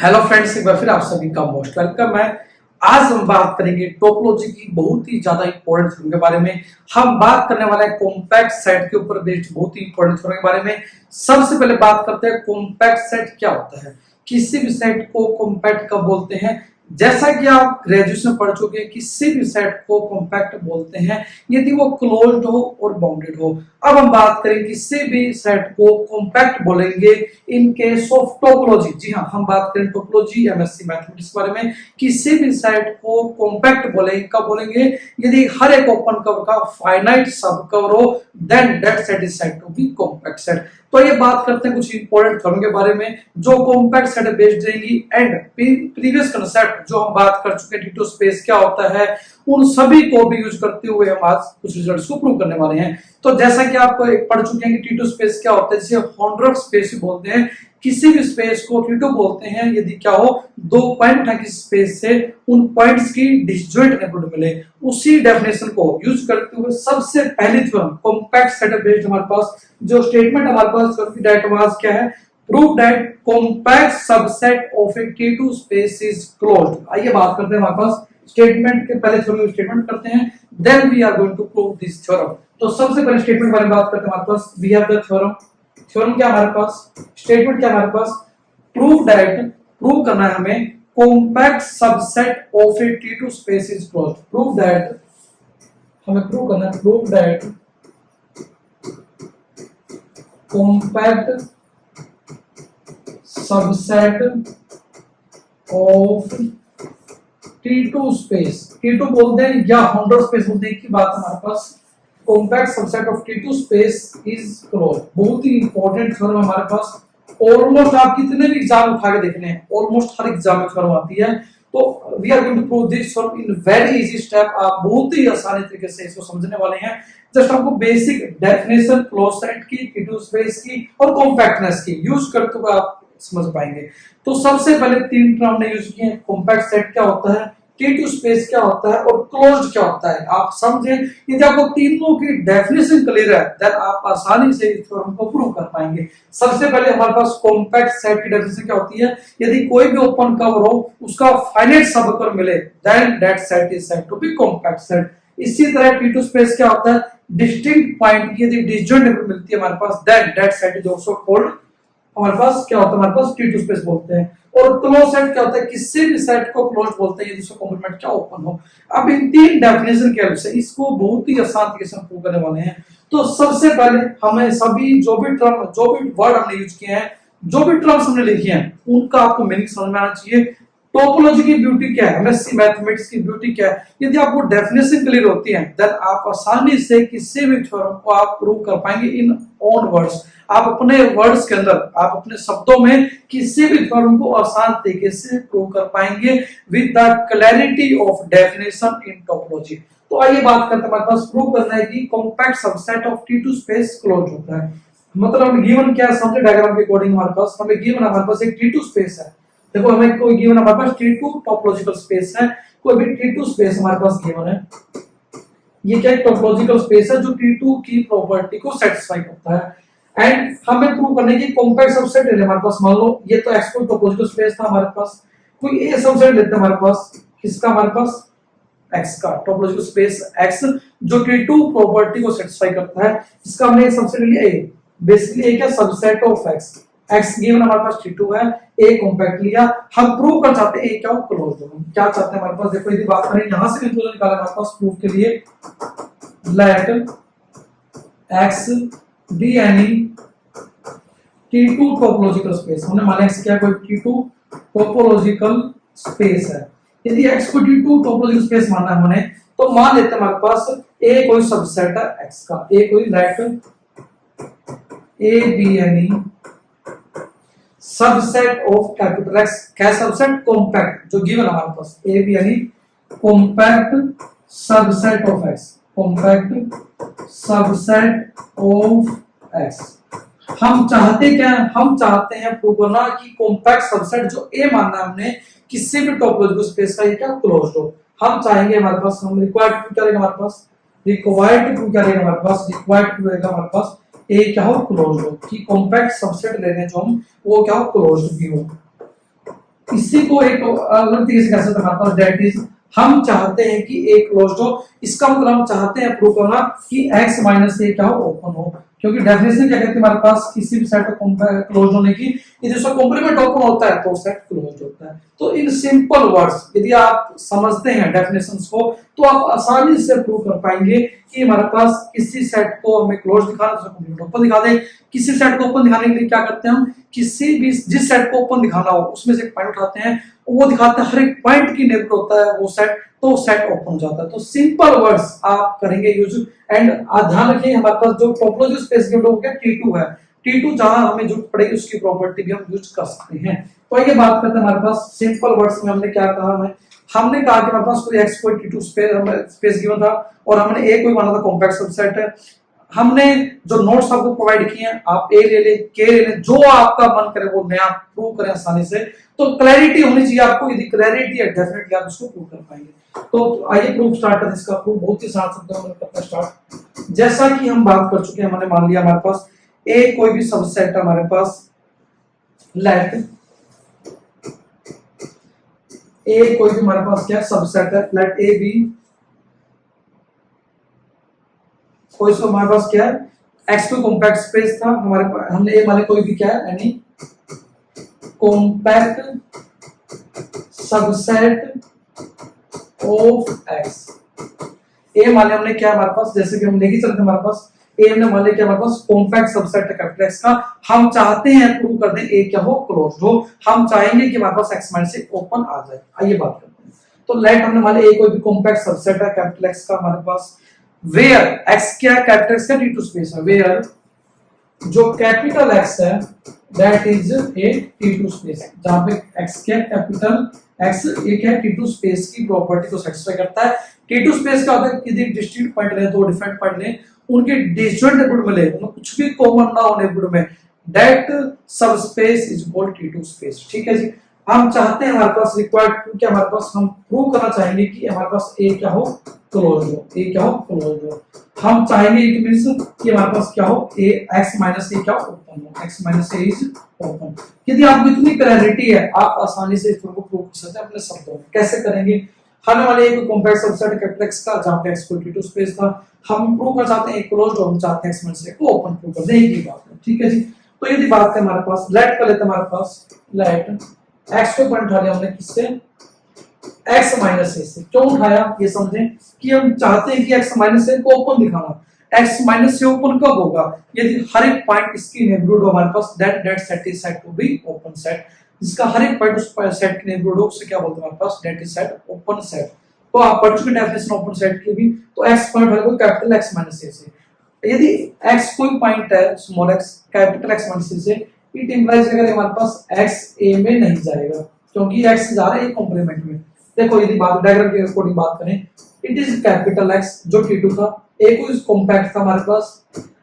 Hello friends, एक बार फिर आप सभी का मोस्ट वेलकम है। आज हम बात करेंगे टोपोलॉजी की बहुत ही ज्यादा इंपॉर्टेंट थ्योरम के बारे में। हम बात करने वाले हैं कॉम्पैक्ट सेट के ऊपर बेस्ड बहुत ही इंपॉर्टेंट थ्योरम के बारे में। सबसे पहले बात करते हैं कॉम्पैक्ट सेट क्या होता है, किसी भी सेट को कॉम्पैक्ट कब बोलते हैं। जैसा कि आप ग्रेजुएशन पढ़ चुके हैं, किसी भी सेट को कॉम्पैक्ट बोलते हैं यदि वो क्लोज्ड हो और बाउंडेड हो। अब हम बात करें किसी भी सेट को कॉम्पैक्ट बोलेंगे इन केस ऑफ टोपोलॉजी। जी हाँ, हम बात करें टोपोलॉजी एमएससी मैथमेटिक्स के बारे में। किसी भी सेट को कॉम्पैक्ट बोलेंगे कब बोलेंगे, यदि हर एक ओपन कवर का फाइनाइट सब कवर हो, then that set is said to be compact set. तो ये बात करते हैं कुछ इंपॉर्टेंट थ्योरम के बारे में जो कॉम्पैक्ट सेट बेस्ड रहेंगी। एंड प्रीवियस कांसेप्ट जो हम बात कर चुके हैं टी2 स्पेस क्या होता है, उन सभी को भी यूज करते हुए हम आज कुछ रिजल्ट्स को प्रूव करने वाले हैं। तो जैसा कि आप पढ़ चुके हैं कि टी2 स्पेस क्या होता है, जिसे हॉर्नर स्पेस भी बोलते हैं। किसी भी स्पेस को टी2 बोलते हैं यदि क्या हो, दो पॉइंट है किसी स्पेस से उन पॉइंट्स की डिसजॉइंट नेबरहुड मिले। उसी डेफिनेशन को यूज करते हुए सबसे पहली थ्योरम कॉम्पैक्ट सेट बेस्ड हमारे पास जो स्टेटमेंट हमारे पास दैट वाज क्या है, prove that compact subset of A T2 space is closed. आइए बात करते हैं हमारे पास स्टेटमेंट के पहले थ्योरम स्टेटमेंट करते हैं, then we are going to prove this theorem. तो सबसे पहले स्टेटमेंट बारे में बात करते हैं। हमारे पास we have the theorem. Theorem क्या हमारे पास, स्टेटमेंट क्या हमारे पास, प्रूव दैट, प्रूव करना है हमें compact subset of A T2 space is closed. Prove that, हमें प्रूव करना है, prove that compact subset of T two space, T2 बोलते हैं या हॉर्नर स्पेस बोलते हैं, की बात हमारे पास compact subset of T two space is closed. बहुत ही इंपॉर्टेंट थ्योरम हमारे पास। ऑलमोस्ट आप कितने भी एग्जाम उठा के देखने हैं, ऑलमोस्ट हर एग्जाम में थ्योरम आती है। तो we are going to prove this theorem in very easy step. आप बहुत ही आसानी तरीके से इसको समझने वाले हैं। जस्ट आपको बेसिक डेफिनेशन क्लोज सेट की, टी2 स्पेस की और कॉम्पैक्टनेस की यूज करते हुए आप समझ पाएंगे। तो सबसे पहले तीन टर्म ने यूज किए हैं। कॉम्पैक्ट सेट क्या होता है, टी2 स्पेस क्या होता है और क्लोज्ड क्या होता है। आप समझे, यदि आपको तीनों की डेफिनेशन क्लियर है देन आप आसानी से इस थ्योरम को प्रूव कर पाएंगे। सबसे पहले हमारे पास कॉम्पैक्ट सेट की डेफिनेशन क्या होती है, यदि कोई भी ओपन कवर हो उसका फाइनाइट सब कवर मिले then that set is said to be compact set. इसी तरह टी2 स्पेस क्या होता है, डिस्टिंक्ट पॉइंट की यदि डिसजॉइंट नेबरहुड मिलती है हमारे पास then that set is also called, हमारे पास क्या होता है, हमारे पास टी2 स्पेस बोलते हैं। और क्लोज सेट क्या होता है, किसी भी सेट को क्लोज बोलते हैं यदि उसका कॉम्प्लीमेंट क्या ओपन हो। अब इन तीन डेफिनेशन के हेल्प से इसको बहुत ही आसान तरीके से प्रूव करने वाले हैं। तो सबसे पहले हमें सभी जो भी टर्म, जो भी वर्ड हमने यूज किए हैं, जो भी टर्म्स हमने लिखी हैं, उनका आपको मीनिंग समझ में आना चाहिए। टोपोलॉजी की ब्यूटी क्या है, एमएससी मैथमेटिक्स की ब्यूटी क्या है, यदि आपको डेफिनेशन क्लियर होती है देन आप आसानी से किसी भी थ्योरम को आप प्रूव कर पाएंगे इन ओन वर्ड्स। आप अपने वर्ड्स के अंदर, आप अपने शब्दों में किसी भी थ्योरम को आसान तरीके से प्रूव कर पाएंगे with the clarity of definition in topology. तो आइए बात करते हैं, हमारे पास प्रूव करना है कि compact subset of T two space close होता है। मतलब हमें गिवन क्या है, समझे डायग्राम के अकॉर्डिंग हमारे पास हमें गिवन, हमारे पास एक टी2 स्पेस है। देखो हमें कोई गिवन हमारे पास टी2 टोपोलॉजिकल स्पेस है, कोई भी टी2 स्पेस हमारे पास गिवन है। ये क्या एक टोपोलॉजिकल स्पेस है जो टी2 की प्रॉपर्टी को सेटिस्फाई करता है। एंड हमें प्रूव करने की कॉम्पैक्ट सबसेट है हमारे पास। मान लो ये तो एक्स को टोपोलॉजिकल स्पेस था हमारे पास, कोई ए सबसेट लेते हैं हमारे पास, किसका, हमारे पास एक्स का, टोपोलॉजिकल स्पेस एक्स जो टी2 प्रॉपर्टी को सेटिस्फाई करता है। इसका हमने एक सबसेट लिया ए, बेसिकली ए क्या, subset of x. X given हमारे पास टी2 है, ए कॉम्पैक्ट लिया। हम प्रूव कर चाहते हैं ए क्या हो, क्लोज हो। क्या चाहते हैं हमारे पास, देखो यदि बात करें यहां से कंक्लूजन निकाला हमारे पास प्रूफ के लिए, let X be any T two topological space. हमने माना एक्स क्या, कोई टी2 टोपोलॉजिकल स्पेस है। यदि एक्स को टी2 टोपोलॉजिकल स्पेस मानना है हमने, तो मान लेते हैं हमारे पास ए कोई सबसेट है एक्स का, ए कोई let A B any subset of capital X. क्या सबसेट, कॉम्पैक्ट जो गिवन हमारे पास, ए बी यानी compact subset of X, compact subset of X. हम चाहते क्या, हम चाहते हैं प्रूव करना कि कॉम्पैक्ट सबसेट जो ए मानना है हमने किसी भी टोपोलॉजिकल स्पेस का, ये क्या क्लोज्ड हो। हम चाहेंगे हमारे पास, हम रिक्वायर्ड टू क्या रहेगा हमारे पास, रिक्वायर्ड टू क्या रहेगा हमारे पास, रिक्वायर्ड टू रहेगा हमारे पास ए क्या हो, क्लोज्ड हो। कि कॉम्पैक्ट सबसेट ले रहे हैं जो हम, वो क्या हो, क्लोज्ड भी हो। इसी को एक अलग तरीके से कह सकते हैं हमारे पास दैट इज, हम चाहते हैं कि एक क्लोज्ड हो, इसका मतलब हम चाहते हैं प्रूव करना कि x माइनस ए क्या हो, ओपन हो, क्योंकि डेफिनेशन क्या कहती है हमारे पास किसी भी सेट का क्लोज्ड होने की, यदि उसका कॉम्प्लीमेंट ओपन होता है तो सेट क्लोज्ड होता है। तो इन सिंपल वर्ड्स यदि आप समझते हैं डेफिनेशंस को तो आप आसानी से प्रूव कर पाएंगे कि हमारे पास किसी सेट को हमें क्लोज दिखाना है तो कॉम्प्लीमेंट ओपन दिखा दें। किसी सेट को ओपन दिखाने के लिए क्या करते हैं हम, किसी भी जिस सेट को ओपन दिखाना हो उसमें से एक पॉइंट उठाते हैं, वो दिखाते हैं हर एक पॉइंट की नेबर होता है वो सेट, तो सेट ओपन हो जाता है। तो सिंपल वर्ड्स आप करेंगे यूज, एंड ध्यान रखिए हमारे पास जो टोपोलॉजी स्पेस गिवन हो गया T2 है, T2 जहां हमें जरूरत पड़ेगी उसकी प्रॉपर्टी भी हम यूज कर सकते हैं। तो ये बात करते हैं हमारे पास सिंपल वर्ड्स में हमने क्या कहा, हमने कहा कि हमारे पास कोई x कोई T2 स्पेस गिवन था और हमने a कोई माना था कॉम्पैक्ट सबसेट है। हमने जो नोट्स आपको प्रोवाइड किए हैं आप a ले ले k ले ले, जो आपका मन करे वो नया प्रूव करें आसानी से। तो क्लैरिटी होनी चाहिए आपको, यदि क्लैरिटी है डेफिनेटली आप इसको प्रूव कर पाएंगे। तो आइए प्रूफ स्टार्ट करते हैं। इसका प्रूफ बहुत ही आसान शब्दों में करते हैं स्टार्ट। जैसा कि हम बात कर चुके हैं, हमने मान लिया हमारे पास a कोई भी सबसेट है हमारे पास, लेट a कोई भी हमारे पास क्या सबसेट है, लेट a बी कोई सा हमारे पास क्या है x कोई कॉम्पैक्ट स्पेस था हमारे पास, हमने a माने कोई भी क्या है any compact subset of x। a माने हमने क्या हमारे पास, जैसे कि हम लेके चलते हमारे पास a हमने मान लिया कि हमारे पास कॉम्पैक्ट सबसेट है कैपिटल x का, हम चाहते हैं प्रूव कर दें a क्या हो, क्लोज्ड हो, हम चाहेंगे कि हमारे पास x माइनस a ओपन आ जाए। आइए बात करते हैं। तो लेट हमने मान लिया a कोई भी कॉम्पैक्ट सबसेट है कैपिटल x का हमारे पास, वेयर x क्या है, कैपिटल x का T2 स्पेस है, वेयर जो कैपिटल x है that is a T2 space, जहां पे x क्या कैपिटल x एक है T2 स्पेस की प्रॉपर्टी को सेटिस्फाई करता है। T2 स्पेस का होता है कि डिस्टिंक्ट पॉइंट ले, दो डिफरेंट पॉइंट ले, उनके डिस्जॉइंट नेबरहुड में ले, उनमें कुछ भी कॉमन ना हो नेबरहुड में, that subspace is called T2 space. ठीक है जी। हम चाहते हैं हमारे पास रिक्वायर्ड क्या हमारे पास, हम प्रूव करना चाहेंगे कि हमारे पास a क्या हो, क्लोज हो, a क्या हो, क्लोज हो। हम चाहेंगे इट मींस कि हमारे पास क्या हो, a x माइनस a क्या ओपन हो, x minus a is open. यदि आपको इतनी क्लैरिटी है आप आसानी से इसको प्रूव कर सकते हैं अपने शब्दों में। कैसे करेंगे, हमें वाले एक कॉम्पैक्ट सबसेट कैपिटल x का जहां पे x को T2 स्पेस था, हम प्रूव कर चाहते हैं क्लोज्ड और हम चाहते हैं x माइनस a को ओपन प्रूव कर दें, एक ही बात है। ठीक है जी। तो यदि बात है हमारे पास लेट कर लेते हैं, हमारे पास लेट x को पॉइंट उठा लिया हमने किससे, x माइनस a से। क्यों उठाया ये समझें कि हम चाहते हैं कि x माइनस a को ओपन दिखाना। x माइनस a ओपन कब होगा, यदि हर एक पॉइंट इसकी नेबरहुड हो हमारे पास, that set is set to be open set, जिसका हर एक पॉइंट उस सेट की नेबरहुड हो उसे क्या बोलते हैं हमारे पास, that is set open set. तो आप पढ़ चुके डेफिनेशन ओपन सेट की भी। तो x पॉइंट है कोई कैपिटल x माइनस a से, यदि x कोई पॉइंट है small x capital x minus a से, इट इंप्लाइज अगर हमारे पास x a में नहीं जाएगा क्योंकि x जा रहा है कॉम्प्लीमेंट में। देखो यदि बात डायग्राम के अकॉर्डिंग बात करें, इट इज कैपिटल x जो T2 था, a को इज कॉम्पैक्ट था हमारे पास,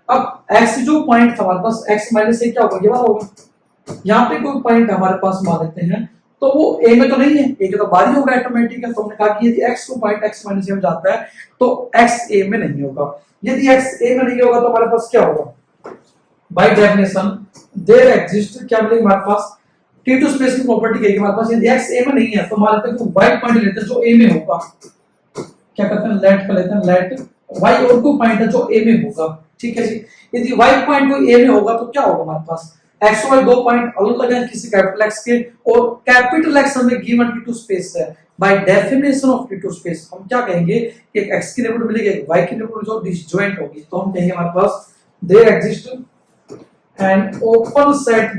अब x जो पॉइंट था हमारे पास x माइनस a क्या होगा, ये वाला होगा। यहाँ पे कोई पॉइंट हमारे पास मान लेते हैं तो वो a में तो नहीं है, a के तो बाहर ही होगा ऑटोमेटिक है। तो हमने कहा कि यदि x को पॉइंट x माइनस a में जाता है तो x a में नहीं होगा। यदि x a में नहीं होगा तो हमारे पास क्या होगा, बाय डेफिनेशन देयर एग्जिस्ट क्या मिलेगा हमारे पास, T2 स्पेस की प्रॉपर्टी कहेगी हमारे पास, यदि x a में नहीं है तो मान लेते हैं कि y पॉइंट लेते हैं जो a में होगा, क्या करते हैं लेट कर लेते हैं, लेट y और कोई पॉइंट है जो a में होगा। ठीक है जी। यदि y पॉइंट कोई a में होगा तो क्या होगा हमारे पास, x और y दो पॉइंट अलग अलग हैं किसी कैपिटल x के, और कैपिटल x हमें गिवन T2 स्पेस है। Bye definition of T2 space हम क्या कहेंगे कि एक x की नेबरहुड मिलेगी, एक y की नेबरहुड जो डिसजॉइंट होगी, तो हम कहेंगे हमारे पास there exist and open set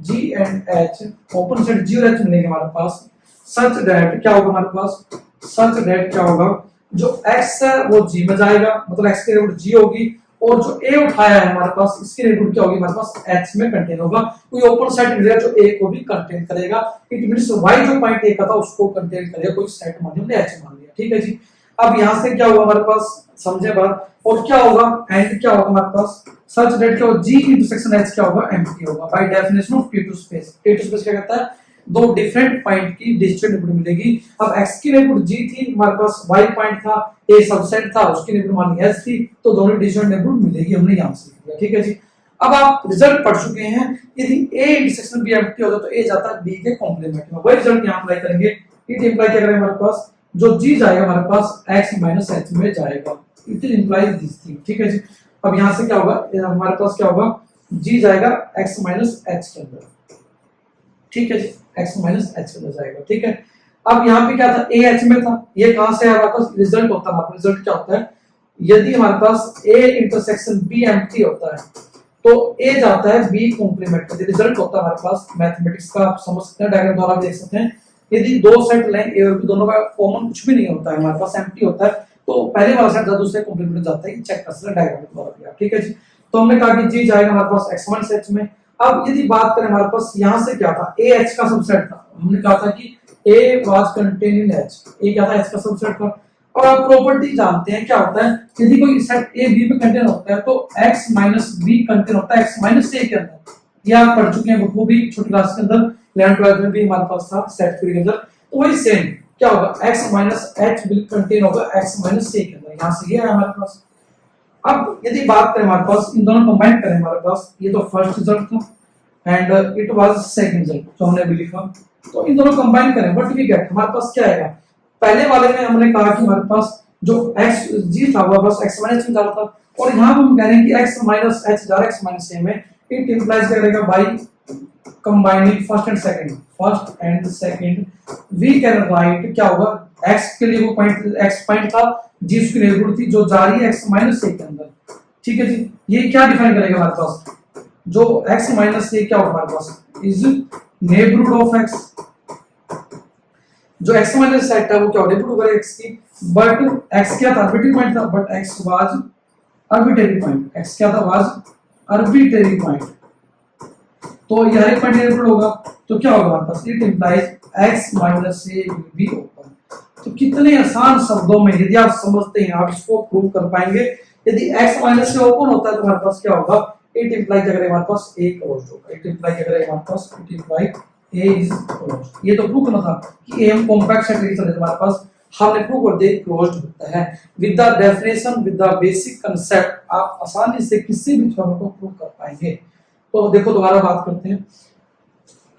G and H, open set G और H मिलेंगे हमारे पास, सच दैट क्या होगा हमारे पास, सच दैट क्या होगा, जो x है वो G में जाएगा, मतलब x की नेबरहुड G होगी, और जो a उठाया है हमारे पास इसकी नेबरहुड क्या होगी हमारे पास, h में कंटेन होगा। कोई ओपन सेट मिलेगा जो a को भी कंटेन करेगा, इट मींस y जो पॉइंट a का था उसको कंटेन करेगा कोई सेट मान लिया, h मान लिया। ठीक है जी। अब यहां से क्या होगा हमारे पास, समझे बात, और क्या होगा एंड क्या होगा हमारे पास, सच दैट क्या होगा G इंटरसेक्शन H क्या होगा, एम्प्टी होगा। Bye definition of T2 space, T2 space क्या कहता है, दो डिफरेंट पॉइंट की डिस्टिंक्ट नेबरहुड मिलेगी। अब x की नेबरहुड G थी हमारे पास, y पॉइंट था, a सबसेट था, उसकी नेबरहुड मान ली H थी, तो दोनों डिस्टिंक्ट नेबरहुड मिलेगी, हमने यहां से लिया। ठीक है जी। अब आप रिजल्ट पढ़ चुके हैं, यदि A इंटरसेक्शन B एम्प्टी होता है तो A जाता है B के कॉम्प्लीमेंट में, वही रिजल्ट यहाँ अप्लाई करेंगे। इट इंप्लाई क्या करेंगे हमारे पास, जो G जाएगा हमारे पास x माइनस h में जाएगा, इट इंप्लाइज दिस थिंग, ठीक है जी। अब यहाँ से क्या होगा, हमारे पास क्या होगा, G जाएगा x माइनस h के अंदर, ठीक है जी, x माइनस h के अंदर जाएगा, ठीक है। अब यहाँ पे क्या था, A h में था, ये कहाँ से हमारे पास रिजल्ट होता है, रिजल्ट क्या होता है, यदि हमारे पास A इंटरसेक्शन B एम्प्टी होता है तो A जाता है B कॉम्प्लीमेंट में, रिजल्ट होता है हमारे पास मैथमेटिक्स का, आप समझ सकते हैं, डायग्राम द्वारा देख सकते हैं। यदि दो सेट लें A और B, दोनों का कॉमन कुछ भी नहीं होता है, हमारे पास एम्प्टी होता है, तो पहले वाला सेट दूसरे कॉम्प्लीमेंट में जाता है, चेक कर सकते हैं डायग्राम द्वारा, ठीक है जी। तो हमने कहा कि G जाएगा हमारे पास x माइनस h में। अब यदि बात करें हमारे पास यहाँ से क्या था, A h का सबसेट था, हमने कहा था कि A was contained in H, A क्या था, H का सबसेट था। और आप प्रॉपर्टी जानते हैं क्या होता है, यदि कोई सेट A B में कंटेन होता है तो x माइनस B कंटेन होता है x माइनस A के अंदर, ये आप पढ़ चुके हैं वो भी छोटी क्लास के अंदर, 11th 12th में भी हमारे पास था सेट थ्योरी के अंदर। तो वही सेम क्या होगा, x minus h will contain होगा x माइनस A के अंदर, यहाँ से ये है हमारे पास। अब यदि बात करें हमारे पास, इन दोनों कंबाइन करें हमारे पास, ये तो फर्स्ट रिजल्ट था and it was second result जो हमने अभी लिखा, तो इन दोनों कंबाइन करें व्हाट वी गेट, हमारे पास क्या आएगा, पहले वाले में हमने कहा कि हमारे पास जो x g था वो बस x माइनस में जा रहा था, और यहाँ हम कह रहे हैं कि x माइनस h जा रहा है x माइनस a में, इट इंप्लाइज क्या करेगा, by combining first and second we can write क्या होगा, x के लिए वो पॉइंट x पॉइंट था, g उसकी नेबरहुड थी जो जा रही है x माइनस a के अंदर, ठीक है जी। ये क्या डिफाइन करेगा हमारे पास, जो x माइनस a क्या होगा हमारे पास, इज नेबरहुड ऑफ x, जो x माइनस सेट है वो क्या होगा, नेबरहुड होगा x की, बट x क्या था, आर्बिट्ररी पॉइंट था, but x was arbitrary point, x क्या था, वाज आर्बिट्ररी पॉइंट, तो ये हर एक पॉइंट नेबरहुड होगा, तो क्या होगा हमारे पास, it implies x minus a will be open. तो कितने आसान शब्दों में यदि आप समझते हैं आप इसको प्रूव कर पाएंगे, यदि x माइनस a ओपन होता है तो हमारे पास क्या होगा, इट इंप्लाई क्या करेगा हमारे पास, a क्लोज्ड होगा, इट इंप्लाई क्या करेगा हमारे पास, it imply A is closed। ये तो प्रूव करना था कि A कॉम्पैक्ट सेट लेके चले हमारे पास, हमने प्रूव कर दिया क्लोज्ड होता है with the definition, with the basic concept, आप आसानी से किसी भी थ्योरम को प्रूव कर पाएंगे। तो देखो दोबारा बात करते हैं,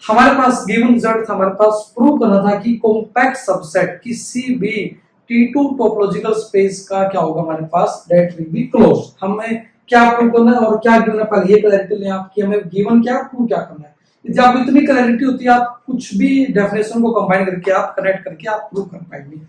हमारे पास गिवन रिजल्ट था, हमारे पास प्रूव करना था कि कॉम्पैक्ट सबसेट किसी भी T2 टोपोलॉजिकल स्पेस का क्या होगा हमारे पास, दैट विल बी क्लोज्ड। हमें क्या प्रूव करना है और क्या गिवन है, पहले ये क्लैरिटी लें आप कि हमें गिवन क्या प्रूव क्या करना है। यदि आपको इतनी क्लैरिटी होती है, आप कुछ भी डेफिनेशन को कंबाइन करके आप कनेक्ट करके आप प्रूव कर पाएंगे।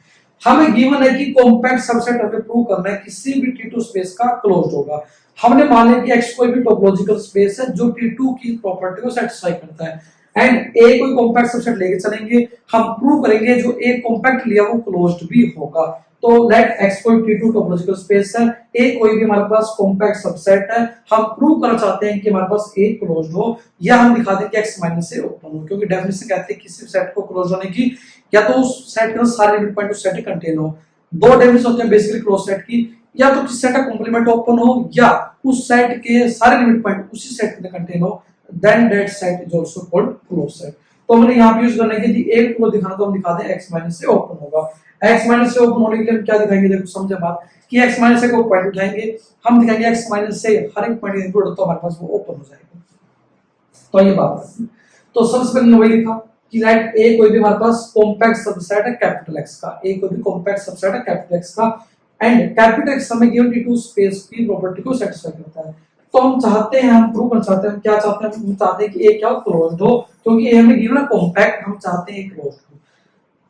हमें गिवन है कि कॉम्पैक्ट सबसेट हमें प्रूव करना है किसी भी T2 स्पेस का क्लोज्ड होगा। हमने मान लिया कि X कोई भी टोपोलॉजिकल स्पेस है जो T2 की प्रॉपर्टी को सेटिस्फाई करता है, एंड A कोई कॉम्पैक्ट सबसेट लेके चलेंगे, हम प्रूव करेंगे जो A कॉम्पैक्ट लिया वो क्लोज्ड भी होगा। तो लेट X कोई T2 टोपोलॉजिकल स्पेस है, A कोई भी हमारे पास कॉम्पैक्ट सबसेट है, हम प्रूव करना चाहते हैं कि हमारे पास A क्लोज्ड हो, या हम दिखा दें कि X माइनस से ओपन हो, क्योंकि डेफिनेशन कहते हैं किसी सेट को क्लोज होने की, या तो उस सेट के सारे लिमिट पॉइंट उस सेट कंटेन हो। दो डेफिनेशन होते हैं बेसिकली क्लोज सेट की, या तो किसी सेट का कॉम्प्लीमेंट ओपन हो या उस सेट के सारे लिमिट पॉइंट उसी सेट में कंटेन हो, then that set is also called close set. तो हमने यहां पे यूज करना है कि A को दिखाना तो हम दिखा दें X माइनस से ओपन होगा। x माइनस से ओपन होने के लिए हम क्या दिखाएंगे, देखो समझे बात, कि x माइनस से को पॉइंट उठाएंगे, हम दिखाएंगे x माइनस से हर एक पॉइंट इनपुट तो हमारे पास वो ओपन हो जाएगा। तो ये बात है। तो सबसे पहले हमने वही लिखा कि लेट A कोई भी हमारे पास कॉम्पैक्ट सबसेट है कैपिटल X का, A कोई भी कॉम्पैक्ट सबसेट है कैपिटल X का, एंड कैपिटल X हमें गिवन T2 स्पेस की प्रॉपर्टी को सेटिस्फाई करता है। तो हम चाहते हैं, हम प्रूव करना चाहते हैं, क्या चाहते हैं, हम चाहते हैं कि A क्या क्लोज्ड हो, क्योंकि A हमें गिवन है कॉम्पैक्ट, हम चाहते हैं क्लोज्ड हो।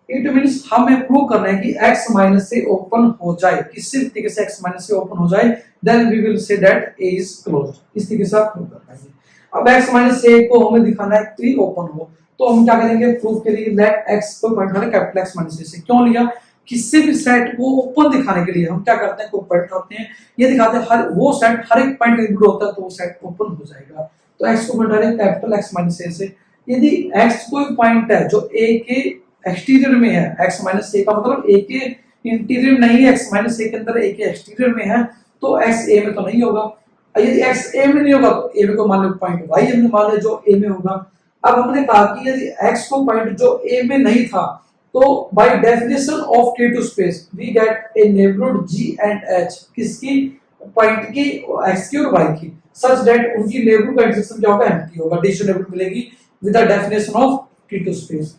इट मींस हमें प्रूव करना है कि x माइनस से ओपन हो जाए, किसी तरीके से x माइनस से ओपन हो जाए, then we will say that A is closed. इस तरीके से आप प्रूव कर पाएंगे। अब x माइनस से को हमें दिखाना है कि ओपन हो, तो हम क्या करेंगे प्रूफ के लिए, लेट x को पॉइंट है कैपिटल X माइनस से। क्यों लिया, किसी भी सेट को ओपन दिखाने के लिए हम क्या करते हैं, को पॉइंट उठाते हैं, ये दिखाते हैं हर वो सेट हर एक पॉइंट इंक्लूड होता है तो वो सेट ओपन हो जाएगा। तो x को पॉइंट है कैपिटल X माइनस से। यदि x कोई पॉइंट है जो A के एक्सटीरियर में है, x माइनस a का मतलब a के इंटीरियर नहीं है, x माइनस a के अंदर a के एक्सटीरियर में है, तो x a में तो नहीं होगा। यदि x a में नहीं होगा तो a में को मान लो पॉइंट y हमने मान लिया जो a में होगा। अब हमने कहा कि यदि x को पॉइंट जो a में नहीं था, तो by definition of T2 space we get a neighbourhood G and H, किसकी, पॉइंट की एक्स की और वाई की, सच दैट उनकी नेबरहुड का इंटरसेक्शन क्या होगा, एम्प्टी होगा, डिजिटल नेबरहुड मिलेगी with the definition of T2 space.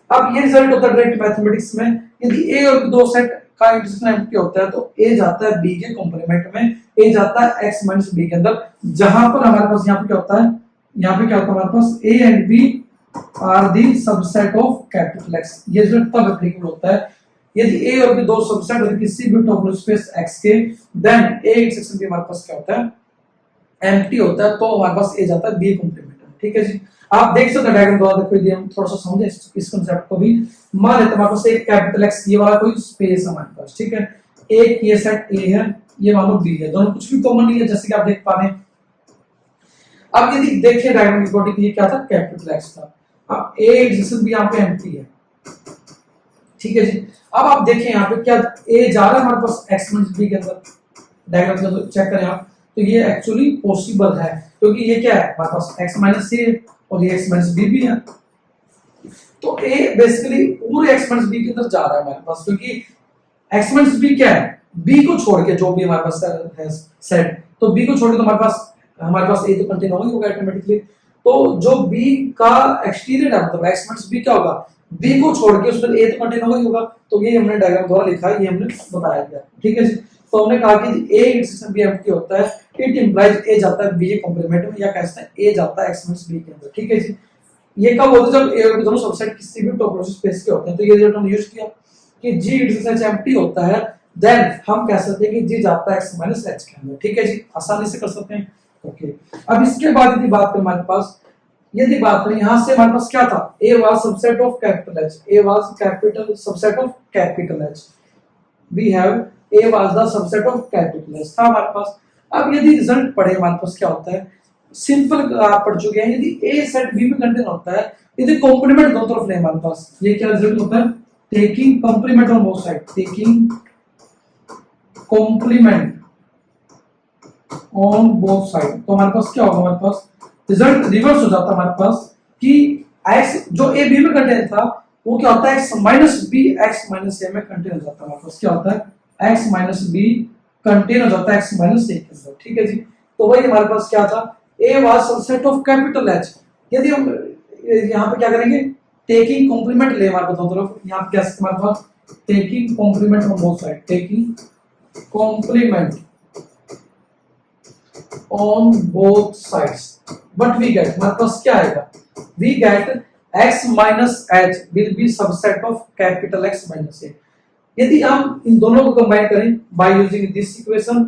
अब ये रिजल्ट होता है डायरेक्ट मैथमेटिक्स में, यदि ए और दो सेट का इंटरसेक्शन एम्प्टी होता है तो ए जाता है बी के कॉम्प्लीमेंट में, ए जाता है x माइनस बी के अंदर, जहां पर हमारे पास यहाँ पे क्या होता है, यहाँ पे क्या होता है हमारे पास a and b are the subset of capital x। ये रिजल्ट तब एप्लीकेबल होता है यदि a और b दो सबसेट होते किसी भी टॉपोलॉजी स्पेस x के, देन a इंटरसेक्शन भी हमारे पास क्या होता है, एम्प्टी होता है, तो हमारे पास a जाता है b कॉम्प्लीमेंट में। ठीक है जी, आप देख सकते हैं डायग्राम द्वारा, देखो यदि हम थोड़ा सा समझे इस कांसेप्ट को भी, मान लेते हैं हमारे पास एक कैपिटल x ये वाला कोई स्पेस है हमारे पास, ठीक है, एक ये सेट a है, ये मान लो b है, दोनों कुछ भी कॉमन नहीं है जैसे कि आप देख पा रहे हैं। अब यदि देखिए डायग्राम की अकॉर्डिंग ये क्या था, कैपिटल x था, अब a इंटरसेक्शन भी यहाँ पे एम्प्टी है, ठीक है जी। अब आप देखें यहाँ पे क्या a जा रहा है हमारे पास x माइनस b के अंदर, डायग्राम से चेक करें आप, तो ये एक्चुअली पॉसिबल है क्योंकि ये क्या है हमारे पास x माइनस c और ये x माइनस b भी है, तो a बेसिकली पूरे x माइनस b के अंदर जा रहा है हमारे पास, क्योंकि x माइनस b क्या है, b को छोड़ के जो भी हमारे पास है सेट, तो b को छोड़ के तो हमारे पास a तो कंटिन्यू होगा ऑटोमेटिकली, तो जो b का एक्सटीरियर है मतलब x माइनस b क्या होगा, b को छोड़ के उसमें a तो कंटिन्यू होगा, तो ये हमने डायग्राम द्वारा लिखा है, ये हमने बताया गया, ठीक है जी। तो हमने कहा कि a इंटरसेक्शन b एम्प्टी होता है, इट इंप्लाइज a जाता है b के कॉम्प्लीमेंट में, या कहते हैं a जाता है x माइनस b के अंदर, ठीक है जी। ये कब होता है, जब a और b दोनों सबसेट किसी भी टॉपोलॉजी स्पेस के होते हैं, तो ये रिजल्ट हमने यूज किया कि g इंटरसेक्शन एम्प्टी होता है, देन हम कह सकते हैं कि g जाता है x माइनस h के अंदर, ठीक है जी, आसानी से कर सकते हैं। ओके, अब इसके बाद यदि बात करें हमारे पास, यदि बात करें यहां से हमारे पास क्या था, a was subset of capital h, a was capital subset of capital h, we have a was the subset of capital h था हमारे पास। अब यदि रिजल्ट पढ़े हमारे पास क्या होता है, सिंपल आप पढ़ चुके हैं, यदि a सेट b में कंटेन होता है, यदि कॉम्प्लीमेंट दोनों तरफ ले हमारे पास, ये क्या रिजल्ट होता है, taking complement on both side, taking complement on both side, तो हमारे पास क्या होगा, हमारे पास रिजल्ट रिवर्स हो जाता है हमारे पास कि x जो a b में कंटेन था वो क्या होता है, x minus b x minus a में कंटेन हो जाता है, हमारे पास क्या होता है, x माइनस b कंटेन हो जाता है x माइनस a के अंदर, ठीक है जी। तो वही हमारे पास क्या था, a was subset of capital h, यदि हम यहाँ पे क्या करेंगे, टेकिंग कॉम्प्लीमेंट ले हमारे पास दोनों तरफ, यहाँ पे क्या हमारे पास taking complement on both side, taking complement on both sides, but we get हमारे पास क्या आएगा, we get x minus h will be subset of capital X minus a। यदि हम इन दोनों को कंबाइन करें by using this equation,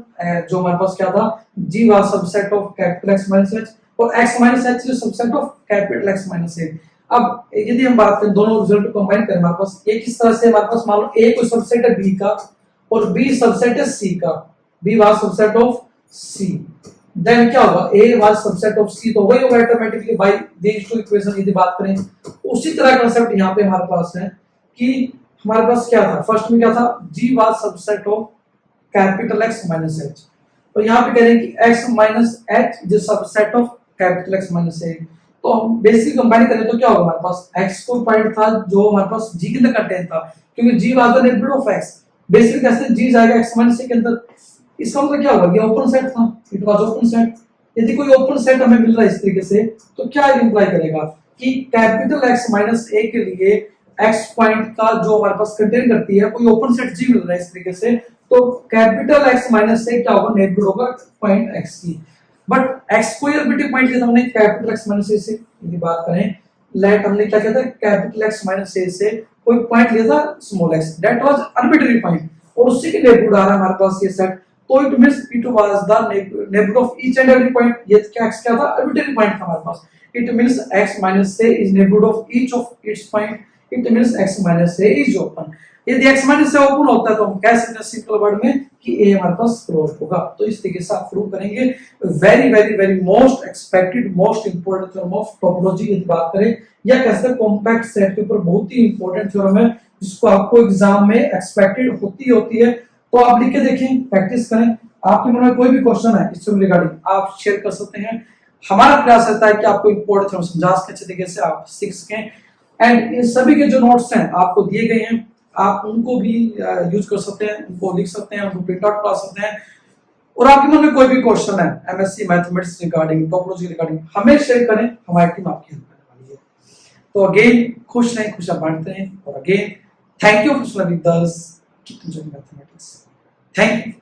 जो हमारे पास क्या था, g was subset of capital X minus h और x minus h is subset of capital X minus a। अब यदि हम बात करें दोनों रिजल्ट को कंबाइन करें, हमारे पास एक इस तरह से, हमारे पास मान लो a कोई सबसेट है b का और b सबसेट है c का, b was subset of c, then क्या होगा, a was subset of c, तो वही होगा automatically bye these two equation। यदि बात करें उसी तरह कांसेप्ट यहाँ पे हमारे पास है कि हमारे पास क्या था, फर्स्ट में क्या था, g was subset of capital X minus h, और यहाँ पे कह रहे हैं कि x minus h is subset of capital X minus a, तो हम बेसिक कंबाइन करें तो क्या होगा, हमारे पास x को पॉइंट था जो हमारे पास g के अंदर कंटेंट था, क्योंकि g was the neighborhood of x, basically कैसे g जाएगा x minus a के अंदर, इसका मतलब क्या होगा, ये ओपन सेट था, इट वाज ओपन सेट। यदि कोई ओपन सेट हमें मिल रहा है इस तरीके से, तो क्या इंप्लाई करेगा कि कैपिटल x माइनस a के लिए x पॉइंट का जो हमारे पास कंटेन करती है कोई ओपन सेट g मिल रहा है इस तरीके से, तो कैपिटल x माइनस a क्या होगा, नेबरहुड होगा पॉइंट x की। बट x को आर्बिट्रेरी पॉइंट लिया था हमने कैपिटल x माइनस a से, यदि बात करें लेट हमने क्या किया था, कैपिटल x माइनस a से कोई पॉइंट लिया था small x, that was arbitrary point, और उसी के नेबरहुड आ रहा है हमारे पास ये सेट, तो it means P2 was the neighbourhood of each and every point. ये क्या x क्या था, आर्बिट्रेरी पॉइंट था हमारे पास, it means x minus a is neighbourhood of each of its point, it means x minus a is open. यदि x minus a open होता है तो हम कह सकते हैं सिंपल वर्ड में कि a हमारे पास क्लोज होगा। तो इस तरीके से आप प्रूव करेंगे। Very very very most expected most important theorem of topology यदि बात करें, या कह सकते हैं कॉम्पैक्ट सेट के ऊपर बहुत ही इंपॉर्टेंट थ्योरम है जिसको आपको एग्जाम में एक्सपेक्टेड होती है। तो आप लिख के देखें, प्रैक्टिस करें, आपके मन में कोई भी क्वेश्चन है इससे रिगार्डिंग आप शेयर कर सकते हैं। हमारा प्रयास रहता है कि आपको इंपोर्टेंट थ्योरम समझा सके, अच्छे तरीके से आप सीख सकें। एंड इन सभी के जो नोट्स हैं आपको दिए गए हैं, आप उनको भी यूज कर सकते हैं, उनको लिख सकते हैं, उनको प्रिंट आउट करा सकते हैं। और आपके मन में कोई भी क्वेश्चन है MSc mathematics regarding, topology regarding, हमें शेयर करें, हमारी टीम आपकी हेल्प करने वाली है। तो अगेन खुश रहें, खुशियां बांटते हैं, और again thank you for studying with us, keep enjoying mathematics. Thank you.